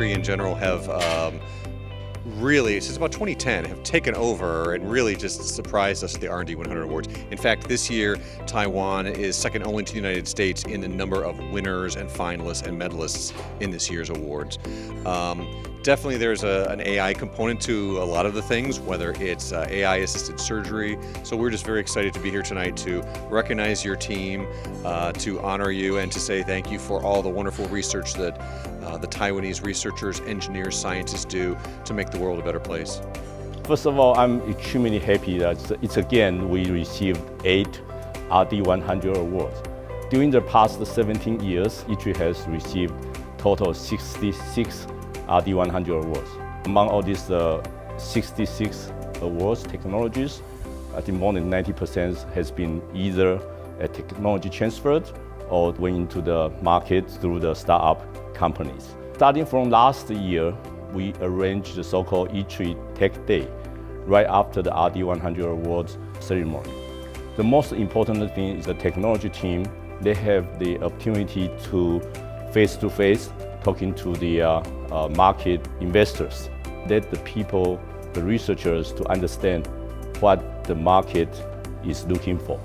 ITRI in general have really, since about 2010, have taken over and really just surprised us at the R&D 100 Awards. In fact, this year, Taiwan is second only to the United States in the number of winners and finalists and medalists in this year's awards. Definitely there's an AI component to a lot of the things, whether it's AI-assisted surgery. So we're just very excited to be here tonight to recognize your team, to honor you, and to say thank you for all the wonderful research that the Taiwanese researchers, engineers, scientists do to make the world a better place. First of all, I'm extremely happy that it's again we received 8 RD 100 awards. During the past 17 years, ITRI has received total 66 RD 100 awards. Among all these 66 awards, technologies, I think more than 90% has been either a technology transferred or went into the market through the startup companies. Starting from last year, we arranged the so-called ITRI Tech Day right after the RD 100 awards ceremony. The most important thing is the technology team. They have the opportunity to face-to-face talking to the market investors, let the people, the researchers, to understand what the market is looking for.